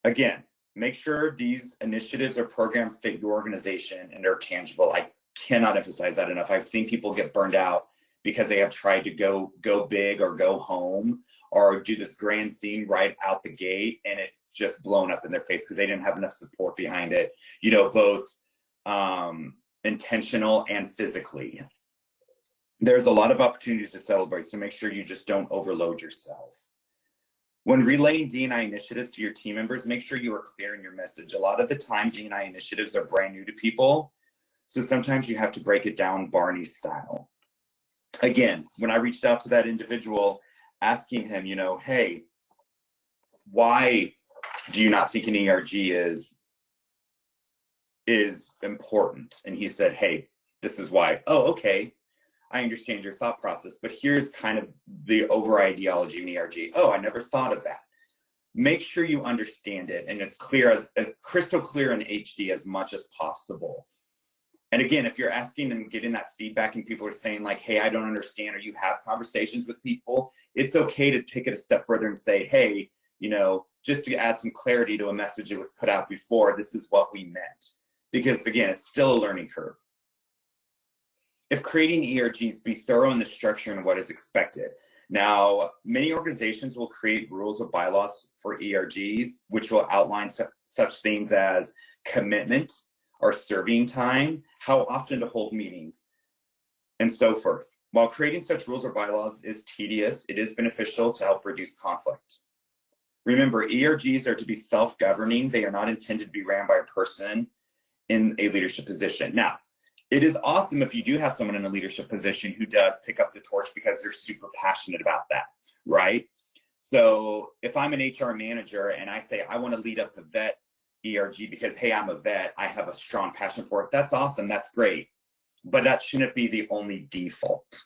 Again, make sure these initiatives or programs fit your organization and are tangible. I cannot emphasize that enough. I've seen people get burned out because they have tried to go big or go home or do this grand theme right out the gate, and it's just blown up in their face because they didn't have enough support behind it, both intentional and physically. There's a lot of opportunities to celebrate, so make sure you just don't overload yourself. When relaying D&I initiatives to your team members, make sure you are clear in your message. A lot of the time, D&I initiatives are brand new to people, so sometimes you have to break it down Barney style. Again, when I reached out to that individual, asking him, hey, why do you not think an ERG is important? And he said, hey, this is why. Oh, okay. I understand your thought process, but here's kind of the over ideology in ERG. Oh, I never thought of that. Make sure you understand it and it's clear as crystal clear in HD as much as possible. And again, if you're asking and getting that feedback and people are saying like, hey, I don't understand, or you have conversations with people, it's okay to take it a step further and say, hey, just to add some clarity to a message that was put out before, this is what we meant. Because again, it's still a learning curve. If creating ERGs, be thorough in the structure and what is expected. Now, many organizations will create rules or bylaws for ERGs, which will outline such things as commitment or serving time, how often to hold meetings, and so forth. While creating such rules or bylaws is tedious, it is beneficial to help reduce conflict. Remember, ERGs are to be self-governing. They are not intended to be ran by a person in a leadership position. Now, it is awesome if you do have someone in a leadership position who does pick up the torch because they're super passionate about that, right? So if I'm an HR manager and I say, I want to lead up the vet ERG because, hey, I'm a vet, I have a strong passion for it, that's awesome, that's great. But that shouldn't be the only default.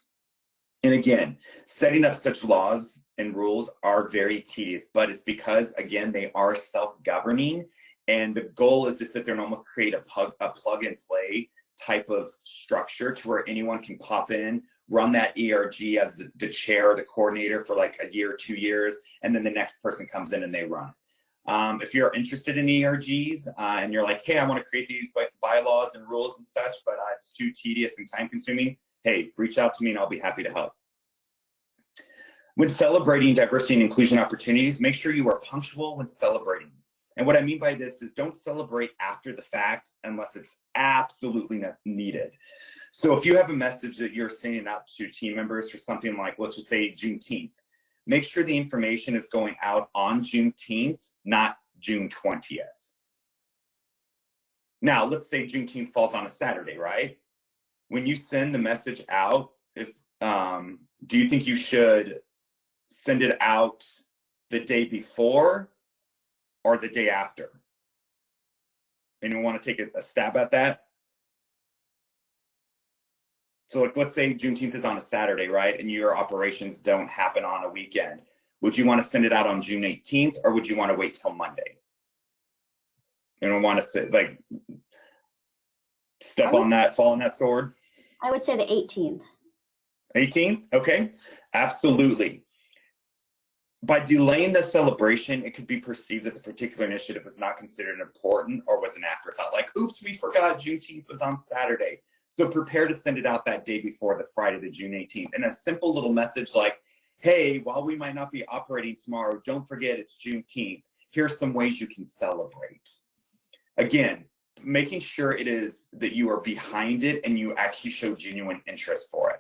And again, setting up such laws and rules are very tedious, but it's because, again, they are self-governing. And the goal is to sit there and almost create a plug and play type of structure to where anyone can pop in, run that ERG as the chair or the coordinator for like a year or 2 years, and then the next person comes in and they run. If you're interested in ERGs and you're like, hey, I want to create these bylaws and rules and such, but it's too tedious and time consuming, hey, reach out to me and I'll be happy to help. When celebrating diversity and inclusion opportunities, make sure you are punctual when celebrating. And what I mean by this is don't celebrate after the fact unless it's absolutely needed. So if you have a message that you're sending out to team members for something like, let's just say Juneteenth, make sure the information is going out on Juneteenth, not June 20th. Now, let's say Juneteenth falls on a Saturday, right? When you send the message out, do you think you should send it out the day before or the day after? Anyone want to take a stab at that? So like, let's say Juneteenth is on a Saturday, right? And your operations don't happen on a weekend. Would you want to send it out on June 18th or would you want to wait till Monday? Anyone want to say, like, fall on that sword? I would say the 18th. 18th? Okay, absolutely. By delaying the celebration, it could be perceived that the particular initiative was not considered important or was an afterthought. Like, oops, we forgot Juneteenth was on Saturday. So prepare to send it out that day before the Friday, the June 18th. And a simple little message like, hey, while we might not be operating tomorrow, don't forget it's Juneteenth. Here's some ways you can celebrate. Again, making sure it is that you are behind it and you actually show genuine interest for it.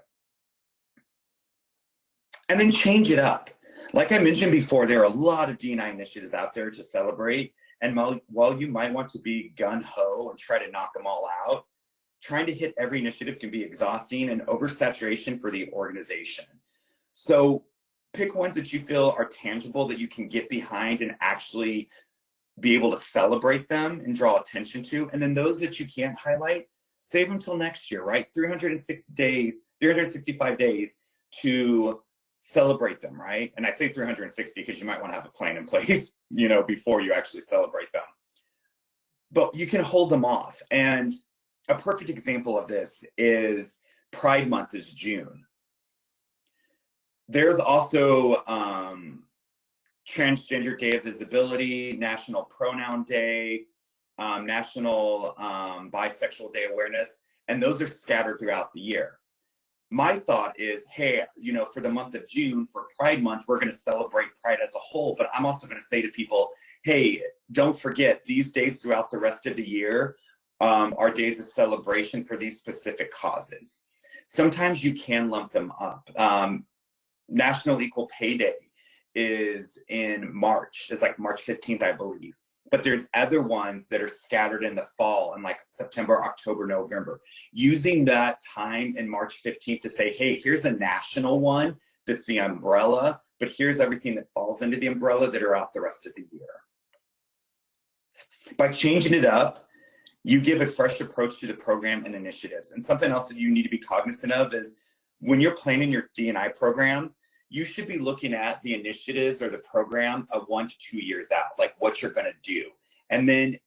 And then change it up. Like I mentioned before, there are a lot of D&I initiatives out there to celebrate. And while you might want to be gung-ho and try to knock them all out, trying to hit every initiative can be exhausting and oversaturation for the organization. So pick ones that you feel are tangible, that you can get behind and actually be able to celebrate them and draw attention to. And then those that you can't highlight, save them till next year, right? 365 days to celebrate them, right? And I say 360 because you might want to have a plan in place, before you actually celebrate them. But you can hold them off. And a perfect example of this is Pride Month is June. There's also Transgender Day of Visibility, National Pronoun Day, National Bisexual Day Awareness, and those are scattered throughout the year. My thought is, hey, for the month of June, for Pride Month, we're going to celebrate Pride as a whole, but I'm also going to say to people, hey, don't forget these days throughout the rest of the year are days of celebration for these specific causes. Sometimes you can lump them up. National Equal Pay Day is in March. It's like March 15th, I believe. But there's other ones that are scattered in the fall in like September, October, November. Using that time in March 15th to say, hey, here's a national one that's the umbrella, but here's everything that falls into the umbrella that are out the rest of the year. By changing it up, you give a fresh approach to the program and initiatives. And something else that you need to be cognizant of is when you're planning your D&I program, you should be looking at the initiatives or the program of 1 to 2 years out, like what you're going to do. And then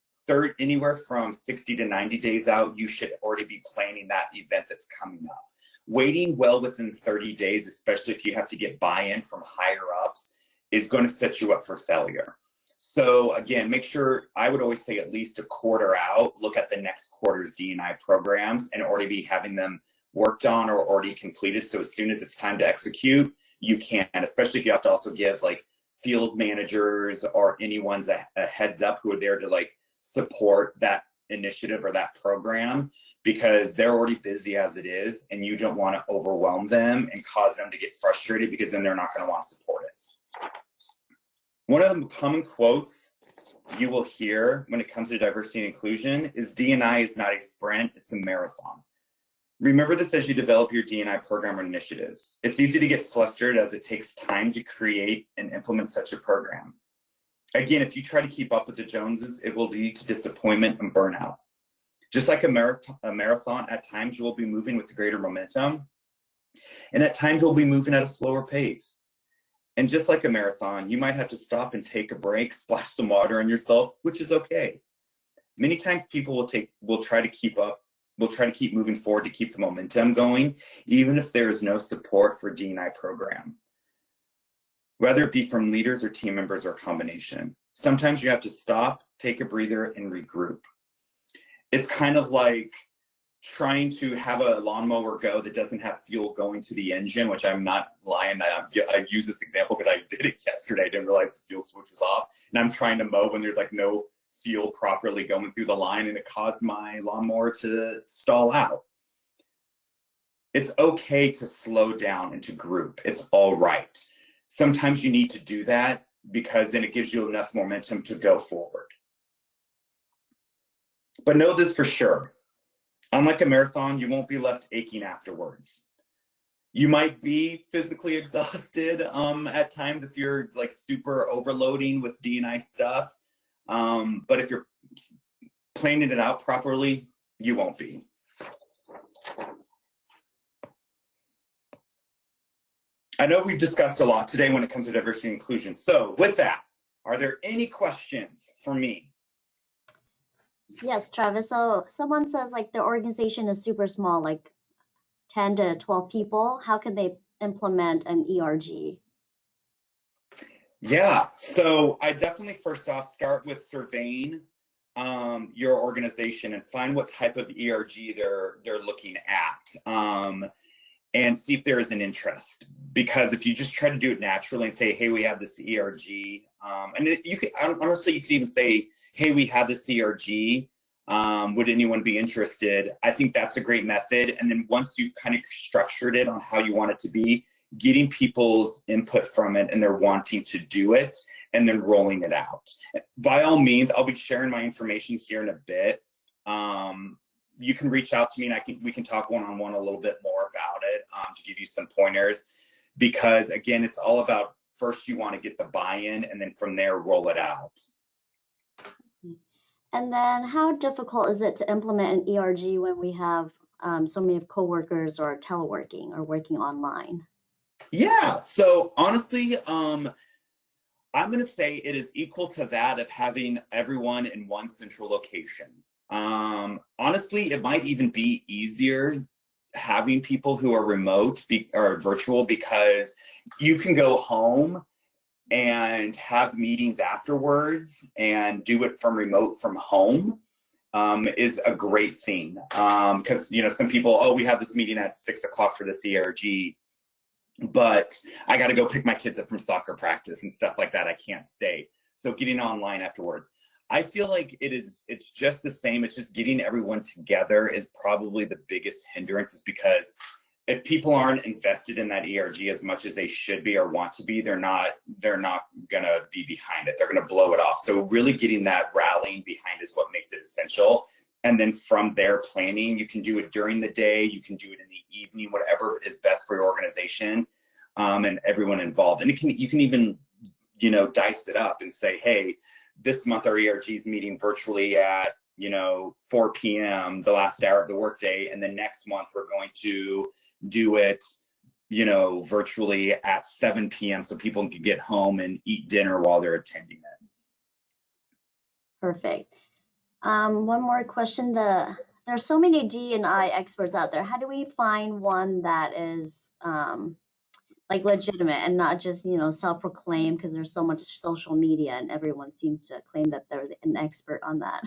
anywhere from 60 to 90 days out, you should already be planning that event that's coming up. Waiting well within 30 days, especially if you have to get buy-in from higher ups, is going to set you up for failure. So again, make sure, I would always say at least a quarter out, look at the next quarter's D&I programs and already be having them worked on or already completed. So as soon as it's time to execute, you can, especially if you have to also give like field managers or anyone's a heads up who are there to like support that initiative or that program, because they're already busy as it is and you don't want to overwhelm them and cause them to get frustrated, because then they're not going to want to support it. One of the common quotes you will hear when it comes to diversity and inclusion is D&I is not a sprint, it's a marathon. Remember this as you develop your D&I program or initiatives. It's easy to get flustered as it takes time to create and implement such a program. Again, if you try to keep up with the Joneses, it will lead to disappointment and burnout. Just like a marathon, at times you will be moving with greater momentum, and at times you'll be moving at a slower pace. And just like a marathon, you might have to stop and take a break, splash some water on yourself, which is okay. Many times people will try to keep up. We'll try to keep moving forward to keep the momentum going, even if there is no support for D&I program, whether it be from leaders or team members or a combination. Sometimes you have to stop, take a breather, and regroup. It's kind of like trying to have a lawnmower go that doesn't have fuel going to the engine, which I'm not lying. I use this example because I did it yesterday. I didn't realize the fuel switch was off, and I'm trying to mow when there's like no fuel properly going through the line, and it caused my lawnmower to stall out. It's okay to slow down and to group. It's all right. Sometimes you need to do that because then it gives you enough momentum to go forward. But know this for sure. Unlike a marathon, you won't be left aching afterwards. You might be physically exhausted at times if you're like super overloading with D&I stuff. But if you're planning it out properly, you won't be. I know we've discussed a lot today when it comes to diversity and inclusion. So with that, are there any questions for me? Yes, Travis. So someone says like the organization is super small. Like 10 to 12 people, how can they implement an ERG? Yeah, so I definitely first off start with surveying your organization and find what type of ERG they're looking at, and see if there is an interest. Because if you just try to do it naturally and say, "Hey, we have this ERG," you could honestly you could even say, "Hey, we have this ERG. Would anyone be interested?" I think that's a great method. And then once you've kind of structured it on how you want it to be, getting people's input from it and they're wanting to do it and then rolling it out. By all means, I'll be sharing my information here in a bit. You can reach out to me and we can talk one-on-one a little bit more about it, to give you some pointers, because again, it's all about first you want to get the buy-in and then from there roll it out. And then how difficult is it to implement an ERG when we have so many coworkers or teleworking or working online? Yeah, so honestly, I'm going to say it is equal to that of having everyone in one central location. Honestly, it might even be easier having people who are remote or virtual, because you can go home and have meetings afterwards and do it from remote from home. Is a great thing, because some people, oh, we have this meeting at 6 o'clock for this ERG, but I got to go pick my kids up from soccer practice and stuff like that. I can't stay. So getting online afterwards, I feel like it's just the same. It's just getting everyone together is probably the biggest hindrance, is because if people aren't invested in that ERG as much as they should be or want to be, they're not gonna be behind it. They're gonna blow it off. So really getting that rallying behind is what makes it essential. And then from there, planning, you can do it during the day, you can do it in the evening, whatever is best for your organization, and everyone involved. And you can even, dice it up and say, hey, this month our ERG is meeting virtually at 4 p.m. the last hour of the workday, and then next month we're going to do it virtually at 7 p.m. so people can get home and eat dinner while they're attending it. Perfect. One more question. There are so many D&I experts out there. How do we find one that is legitimate and not just self-proclaimed, because there's so much social media and everyone seems to claim that they're an expert on that?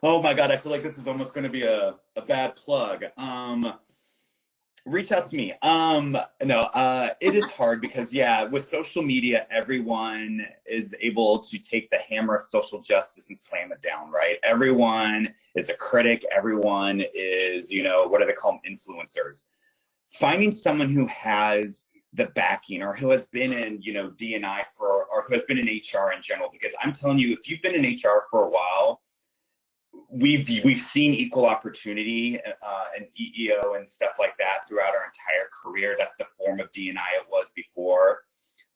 Oh my God, I feel like this is almost going to be a bad plug. Reach out to me. It is hard because, yeah, with social media, everyone is able to take the hammer of social justice and slam it down, right? Everyone is a critic. Everyone is, what do they call them? Influencers. Finding someone who has the backing or who has been in, D&I or who has been in HR in general, because I'm telling you, if you've been in HR for a while, we've seen equal opportunity and EEO and stuff like that throughout our entire career. That's the form of D&I it was before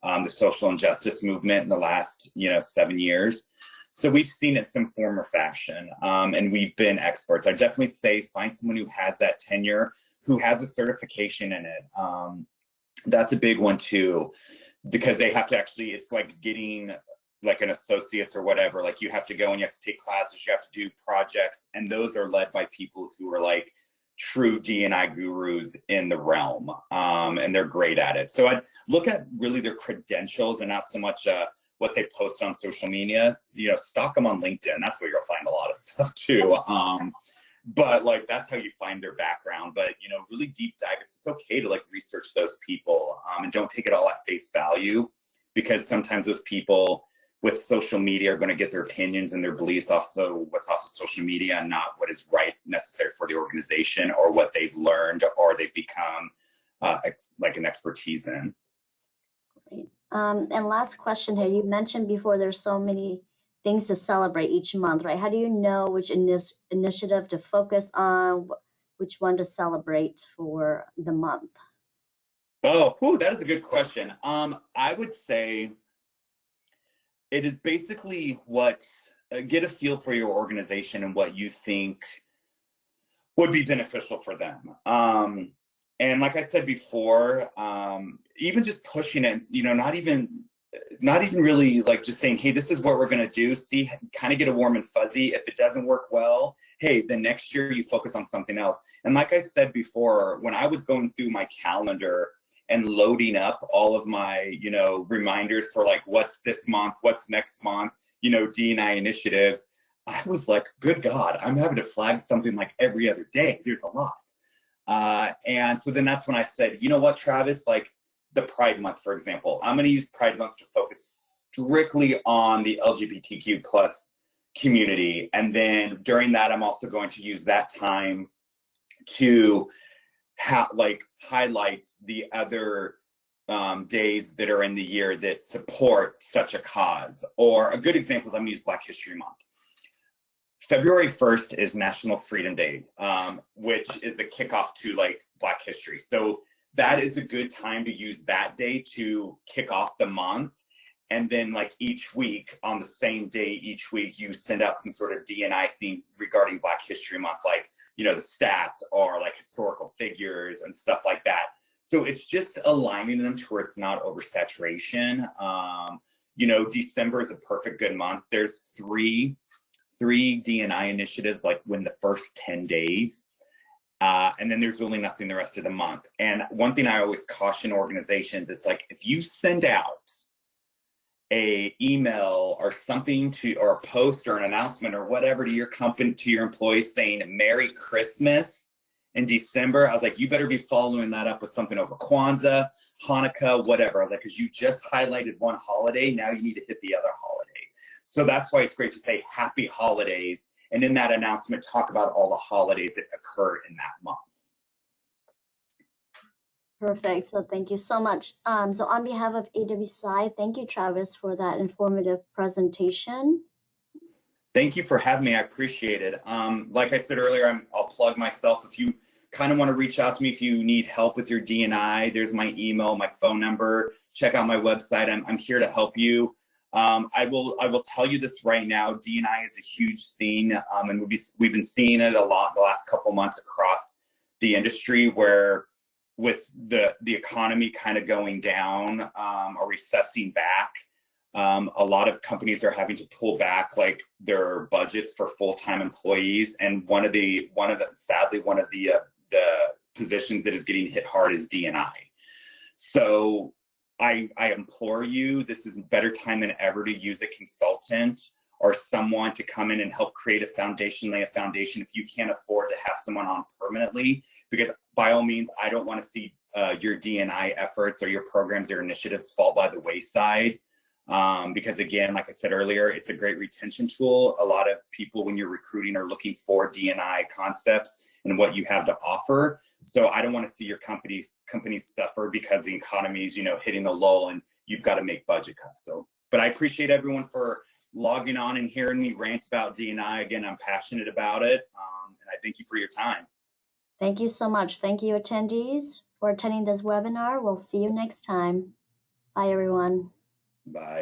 the social injustice movement in the last 7 years. So we've seen it some form or fashion, and we've been experts. I definitely say find someone who has that tenure, who has a certification in it. That's a big one too, because they have to actually, it's like getting like an associate's or whatever. Like you have to go and you have to take classes, you have to do projects, and those are led by people who are like true D&I gurus in the realm, and they're great at it. So I'd look at really their credentials and not so much what they post on social media. Stalk them on LinkedIn. That's where you'll find a lot of stuff too. But like that's how you find their background. But really deep dive. It's okay to like research those people, and don't take it all at face value, because sometimes those people with social media are going to get their opinions and their beliefs off what's off of social media and not what is right necessary for the organization or what they've learned or they've become like an expertise in. Great. And last question here. You mentioned before there's so many things to celebrate each month, right? How do you know which initiative to focus on, which one to celebrate for the month? Oh, that is a good question. I would say it is basically get a feel for your organization and what you think would be beneficial for them. And like I said before, even just pushing it, not even not even really like just saying, hey, this is what we're going to do. See, kind of get a warm and fuzzy. If it doesn't work well, hey, the next year you focus on something else. And like I said before, when I was going through my calendar and loading up all of my, reminders for like what's this month, what's next month, D&I initiatives, I was like, good God, I'm having to flag something like every other day. There's a lot. And so then that's when I said, you know what, Travis, like the Pride Month, for example, I'm going to use Pride Month to focus strictly on the LGBTQ plus community. And then during that, I'm also going to use that time to highlight the other days that are in the year that support such a cause. Or a good example is I'm going to use Black History Month. February 1st is National Freedom Day, which is a kickoff to like Black history. So that is a good time to use that day to kick off the month. And then like each week, on the same day each week, you send out some sort of D&I theme regarding Black History Month, like, the stats or like historical figures and stuff like that. So it's just aligning them to where it's not oversaturation. December is a perfect good month. There's three D&I initiatives like when the first 10 days, and then there's really nothing the rest of the month. And one thing I always caution organizations, it's like if you send out a email or something or a post or an announcement or whatever to your company, to your employees saying Merry Christmas in December, I was like, you better be following that up with something over Kwanzaa, Hanukkah, whatever. I was like, because you just highlighted one holiday, now you need to hit the other holidays. So that's why it's great to say happy holidays. And in that announcement, talk about all the holidays that occur in that month. Perfect. So thank you so much. So on behalf of AWCI, thank you, Travis, for that informative presentation. Thank you for having me. I appreciate it. Like I said earlier, I'll plug myself. If you kind of want to reach out to me, if you need help with your D&I, there's my email, my phone number. Check out my website. I'm here to help you. I will tell you this right now. D&I is a huge thing, and we've been seeing it a lot the last couple months across the industry, where with the economy kind of going down or recessing back, a lot of companies are having to pull back like their budgets for full-time employees. And sadly, one of the positions that is getting hit hard is D&I. So I implore you, this is a better time than ever to use a consultant or someone to come in and help create a foundation, lay a foundation if you can't afford to have someone on permanently, because by all means, I don't want to see your D&I efforts or your programs or initiatives fall by the wayside. Because again, like I said earlier, it's a great retention tool. A lot of people, when you're recruiting, are looking for D&I concepts and what you have to offer. So I don't want to see your companies suffer because the economy is, hitting a lull and you've got to make budget cuts. So, but I appreciate everyone for logging on and hearing me rant about D&I. Again, I'm passionate about it, and I thank you for your time. Thank you so much. Thank you, attendees, for attending this webinar. We'll see you next time. Bye, everyone. Bye.